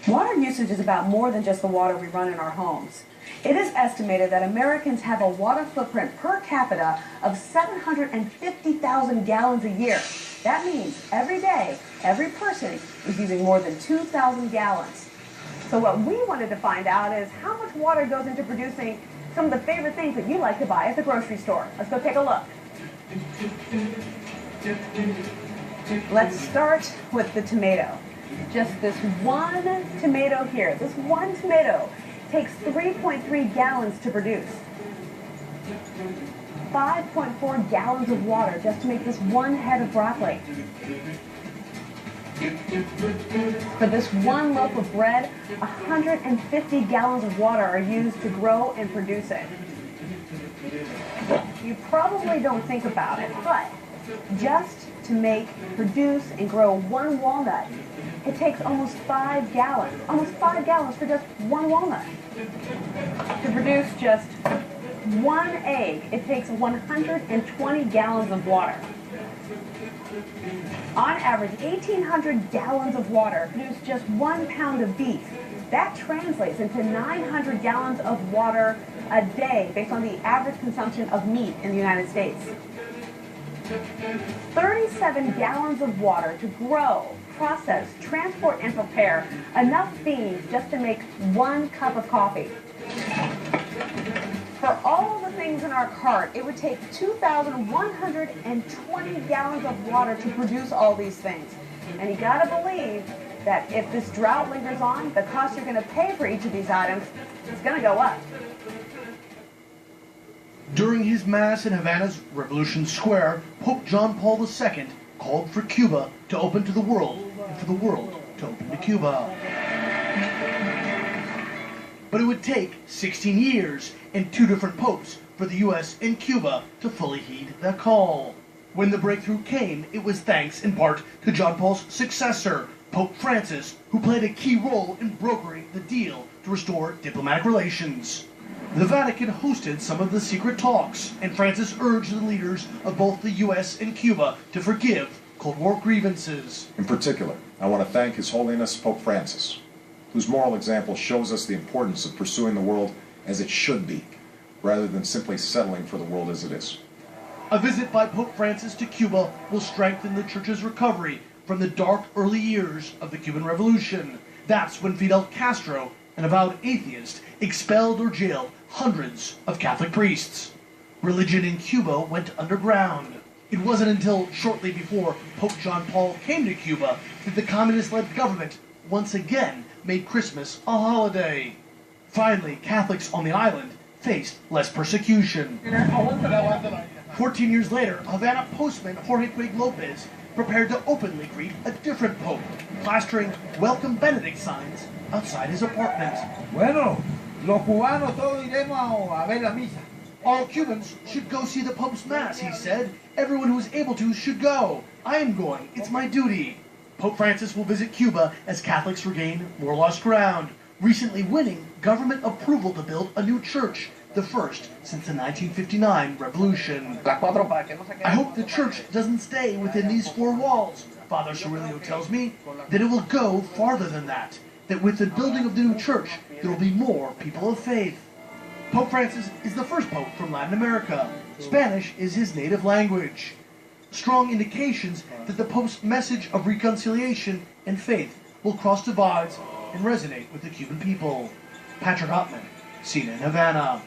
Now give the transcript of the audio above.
Water usage is about more than just the water we run in our homes. It is estimated that Americans have a water footprint per capita of 750,000 gallons a year. That means every day, every person is using more than 2,000 gallons. So what we wanted to find out is how much water goes into producing some of the favorite things that you like to buy at the grocery store. Let's go take a look. Let's start with the tomato. Just this one tomato here, this one tomato takes 3.3 gallons to produce. 5.4 gallons of water just to make this one head of broccoli. For this one loaf of bread, 150 gallons of water are used to grow and produce it. You probably don't think about it, but just to make, produce, and grow one walnut, it takes almost 5 gallons. Almost 5 gallons for just one walnut. To produce just one egg, it takes 120 gallons of water. On average, 1,800 gallons of water produce just 1 pound of beef. That translates into 900 gallons of water a day based on the average consumption of meat in the United States. 37 gallons of water to grow, process, transport, and prepare enough beans just to make 1 cup of coffee. For all the things in our cart, it would take 2,120 gallons of water to produce all these things. And you gotta believe that if this drought lingers on, the cost you're gonna pay for each of these items is gonna go up. During his Mass in Havana's Revolution Square, Pope John Paul II called for Cuba to open to the world and for the world to open to Cuba. But it would take 16 years and 2 different popes for the U.S. and Cuba to fully heed that call. When the breakthrough came, it was thanks in part to John Paul's successor, Pope Francis, who played a key role in brokering the deal to restore diplomatic relations. The Vatican hosted some of the secret talks, and Francis urged the leaders of both the U.S. and Cuba to forgive Cold War grievances. In particular, I want to thank His Holiness Pope Francis, whose moral example shows us the importance of pursuing the world as it should be, rather than simply settling for the world as it is. A visit by Pope Francis to Cuba will strengthen the Church's recovery from the dark early years of the Cuban Revolution. That's when Fidel Castro, an avowed atheist, expelled or jailed hundreds of Catholic priests. Religion in Cuba went underground. It wasn't until shortly before Pope John Paul came to Cuba that the communist-led government once again made Christmas a holiday. Finally, Catholics on the island faced less persecution. 14 years later, Havana postman Jorge Puig Lopez prepared to openly greet a different pope, plastering Welcome Benedict signs outside his apartment. Bueno, los cubanos todos iremos a ver la misa. All Cubans should go see the Pope's Mass, he said. Everyone who is able to should go. I am going. It's my duty. Pope Francis will visit Cuba as Catholics regain more lost ground, recently winning government approval to build a new church, the first since the 1959 revolution. I hope the church doesn't stay within these 4 walls. Father Cirilio tells me that it will go farther than that with the building of the new church, there will be more people of faith. Pope Francis is the first pope from Latin America. Spanish is his native language. Strong indications that the Pope's message of reconciliation and faith will cross divides and resonate with the Cuban people. Patrick Ottman, CNN Havana.